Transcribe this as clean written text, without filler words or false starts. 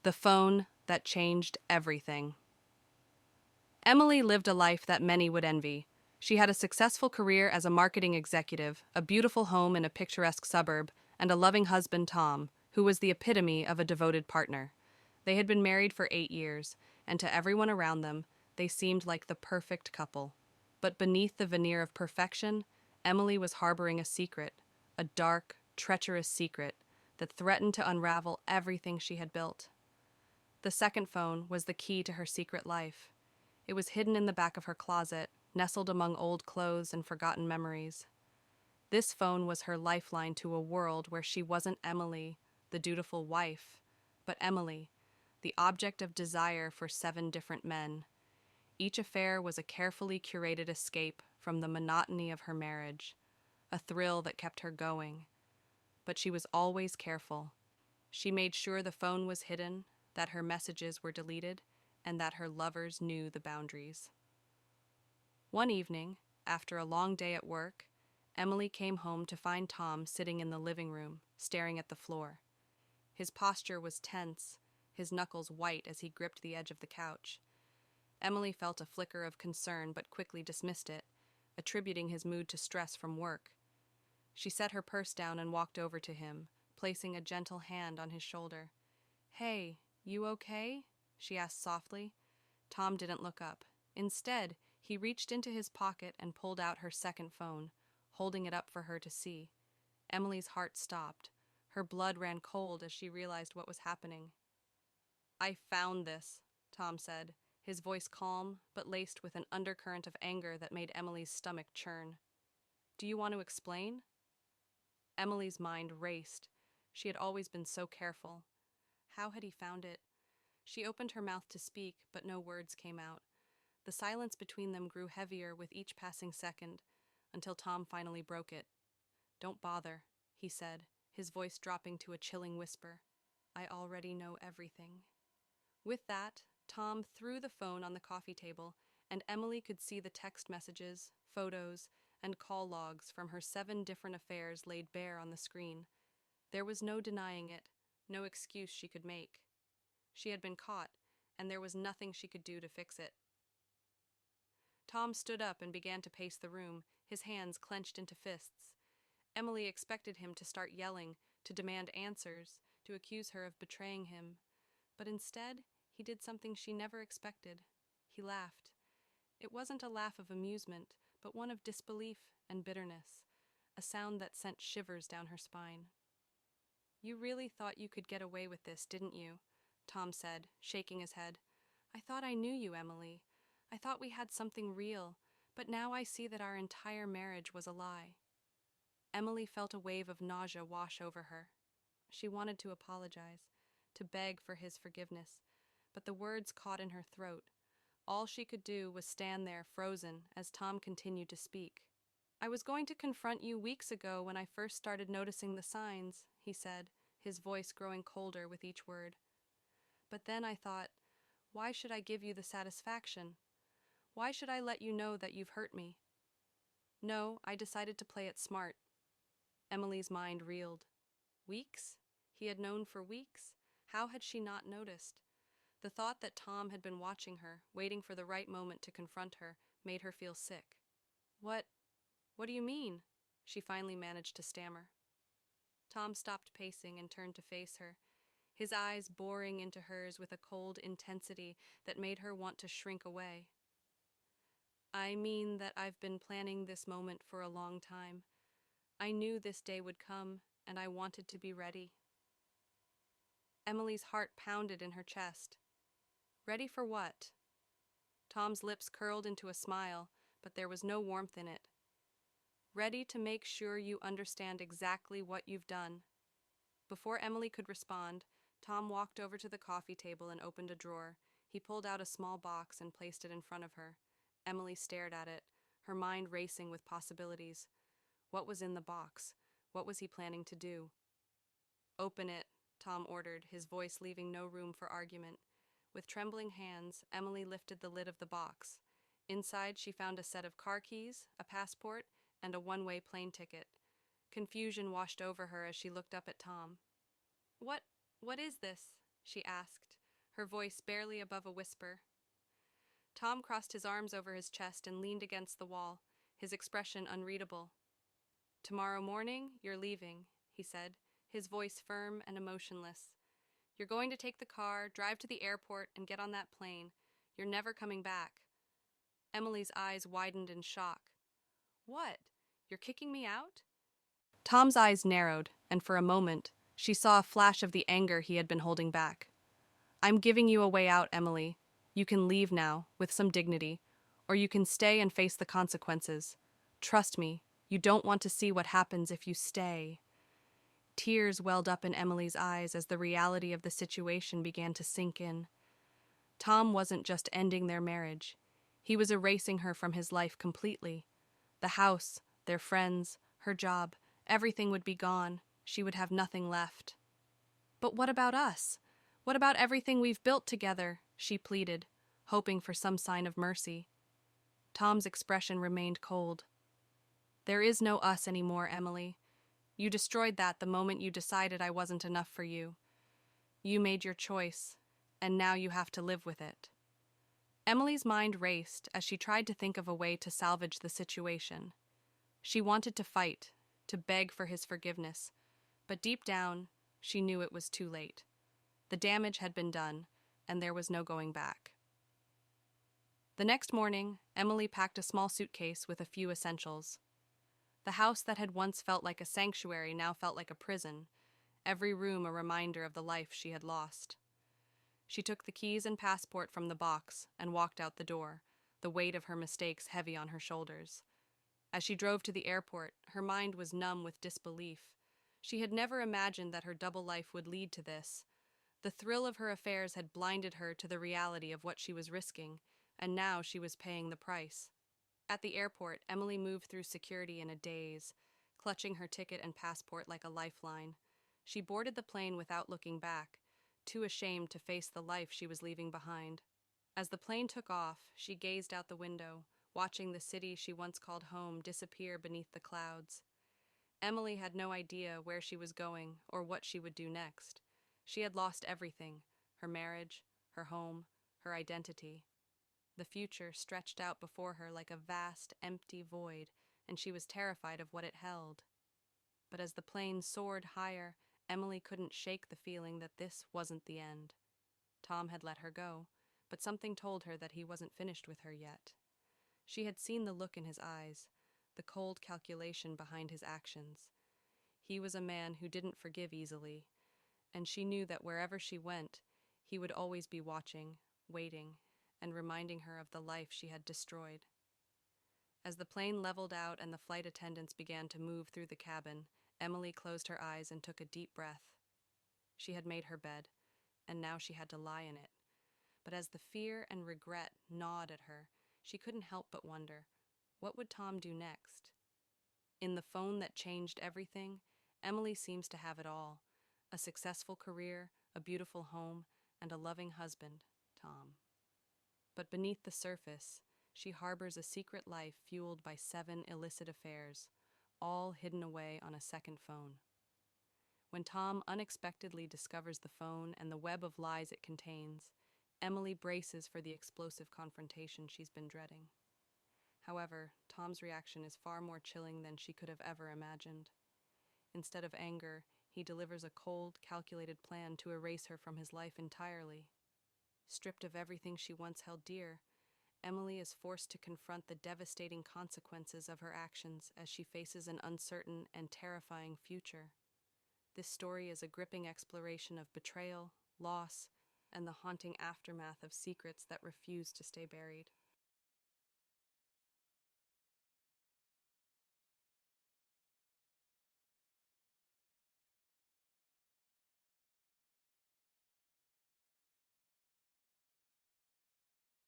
The phone that changed everything. Emily lived a life that many would envy. She had a successful career as a marketing executive, a beautiful home in a picturesque suburb, and a loving husband, Tom, who was the epitome of a devoted partner. They had been married for 8 years, and to everyone around them, they seemed like the perfect couple. But beneath the veneer of perfection, Emily was harboring a secret, a dark, treacherous secret that threatened to unravel everything she had built. The second phone was the key to her secret life. It was hidden in the back of her closet, nestled among old clothes and forgotten memories. This phone was her lifeline to a world where she wasn't Emily, the dutiful wife, but Emily, the object of desire for 7 different men. Each affair was a carefully curated escape from the monotony of her marriage, a thrill that kept her going. But she was always careful. She made sure the phone was hidden, that her messages were deleted, and that her lovers knew the boundaries. One evening, after a long day at work, Emily came home to find Tom sitting in the living room, staring at the floor. His posture was tense, his knuckles white as he gripped the edge of the couch. Emily felt a flicker of concern but quickly dismissed it, attributing his mood to stress from work. She set her purse down and walked over to him, placing a gentle hand on his shoulder. "Hey, you okay?" she asked softly. Tom didn't look up. Instead, he reached into his pocket and pulled out her second phone, holding it up for her to see. Emily's heart stopped. Her blood ran cold as she realized what was happening. "I found this," Tom said, his voice calm but laced with an undercurrent of anger that made Emily's stomach churn. "Do you want to explain?" Emily's mind raced. She had always been so careful. How had he found it? She opened her mouth to speak, but no words came out. The silence between them grew heavier with each passing second, until Tom finally broke it. "Don't bother," he said, his voice dropping to a chilling whisper. "I already know everything." With that, Tom threw the phone on the coffee table, and Emily could see the text messages, photos, and call logs from her 7 different affairs laid bare on the screen. There was no denying it, no excuse she could make. She had been caught, and there was nothing she could do to fix it. Tom stood up and began to pace the room, his hands clenched into fists. Emily expected him to start yelling, to demand answers, to accuse her of betraying him. But instead, he did something she never expected. He laughed. It wasn't a laugh of amusement, but one of disbelief and bitterness, a sound that sent shivers down her spine. "You really thought you could get away with this, didn't you?" Tom said, shaking his head. "I thought I knew you, Emily. I thought we had something real, but now I see that our entire marriage was a lie." Emily felt a wave of nausea wash over her. She wanted to apologize, to beg for his forgiveness, but the words caught in her throat. All she could do was stand there frozen as Tom continued to speak. "I was going to confront you weeks ago when I first started noticing the signs," he said, his voice growing colder with each word. "But then I thought, why should I give you the satisfaction? Why should I let you know that you've hurt me? No, I decided to play it smart." Emily's mind reeled. Weeks? He had known for weeks? How had she not noticed? The thought that Tom had been watching her, waiting for the right moment to confront her, made her feel sick. What do you mean?" she finally managed to stammer. Tom stopped pacing and turned to face her, his eyes boring into hers with a cold intensity that made her want to shrink away. "I mean that I've been planning this moment for a long time. I knew this day would come, and I wanted to be ready." Emily's heart pounded in her chest. "Ready for what?" Tom's lips curled into a smile, but there was no warmth in it. "Ready to make sure you understand exactly what you've done." Before Emily could respond, Tom walked over to the coffee table and opened a drawer. He pulled out a small box and placed it in front of her. Emily stared at it, her mind racing with possibilities. What was in the box? What was he planning to do? "Open it," Tom ordered, his voice leaving no room for argument. With trembling hands, Emily lifted the lid of the box. Inside, she found a set of car keys, a passport, and a one-way plane ticket. Confusion washed over her as she looked up at Tom. What is this?" she asked, her voice barely above a whisper. Tom crossed his arms over his chest and leaned against the wall, his expression unreadable. "Tomorrow morning, you're leaving," he said, his voice firm and emotionless. "You're going to take the car, drive to the airport, and get on that plane. You're never coming back." Emily's eyes widened in shock. "What? You're kicking me out?" Tom's eyes narrowed, and for a moment, she saw a flash of the anger he had been holding back. "I'm giving you a way out, Emily. You can leave now, with some dignity, or you can stay and face the consequences. Trust me, you don't want to see what happens if you stay." Tears welled up in Emily's eyes as the reality of the situation began to sink in. Tom wasn't just ending their marriage. He was erasing her from his life completely. The house, their friends, her job, everything would be gone. She would have nothing left. "But what about us? What about everything we've built together?" she pleaded, hoping for some sign of mercy. Tom's expression remained cold. "There is no us anymore, Emily. You destroyed that the moment you decided I wasn't enough for you. You made your choice, and now you have to live with it." Emily's mind raced as she tried to think of a way to salvage the situation. She wanted to fight, to beg for his forgiveness, but deep down, she knew it was too late. The damage had been done, and there was no going back. The next morning, Emily packed a small suitcase with a few essentials. The house that had once felt like a sanctuary now felt like a prison, every room a reminder of the life she had lost. She took the keys and passport from the box and walked out the door, the weight of her mistakes heavy on her shoulders. As she drove to the airport, her mind was numb with disbelief. She had never imagined that her double life would lead to this. The thrill of her affairs had blinded her to the reality of what she was risking, and now she was paying the price. At the airport, Emily moved through security in a daze, clutching her ticket and passport like a lifeline. She boarded the plane without looking back, too ashamed to face the life she was leaving behind. As the plane took off, she gazed out the window, watching the city she once called home disappear beneath the clouds. Emily had no idea where she was going or what she would do next. She had lost everything: her marriage, her home, her identity. The future stretched out before her like a vast, empty void, and she was terrified of what it held. But as the plane soared higher, Emily couldn't shake the feeling that this wasn't the end. Tom had let her go, but something told her that he wasn't finished with her yet. She had seen the look in his eyes, the cold calculation behind his actions. He was a man who didn't forgive easily, and she knew that wherever she went, he would always be watching, waiting, and reminding her of the life she had destroyed. As the plane leveled out and the flight attendants began to move through the cabin, Emily closed her eyes and took a deep breath. She had made her bed, and now she had to lie in it. But as the fear and regret gnawed at her, she couldn't help but wonder, what would Tom do next? In the phone that changed everything, Emily seems to have it all: a successful career, a beautiful home, and a loving husband, Tom. But beneath the surface, she harbors a secret life fueled by 7 illicit affairs, all hidden away on a second phone. When Tom unexpectedly discovers the phone and the web of lies it contains, Emily braces for the explosive confrontation she's been dreading. However, Tom's reaction is far more chilling than she could have ever imagined. Instead of anger, he delivers a cold, calculated plan to erase her from his life entirely. Stripped of everything she once held dear, Emily is forced to confront the devastating consequences of her actions as she faces an uncertain and terrifying future. This story is a gripping exploration of betrayal, loss, and the haunting aftermath of secrets that refuse to stay buried.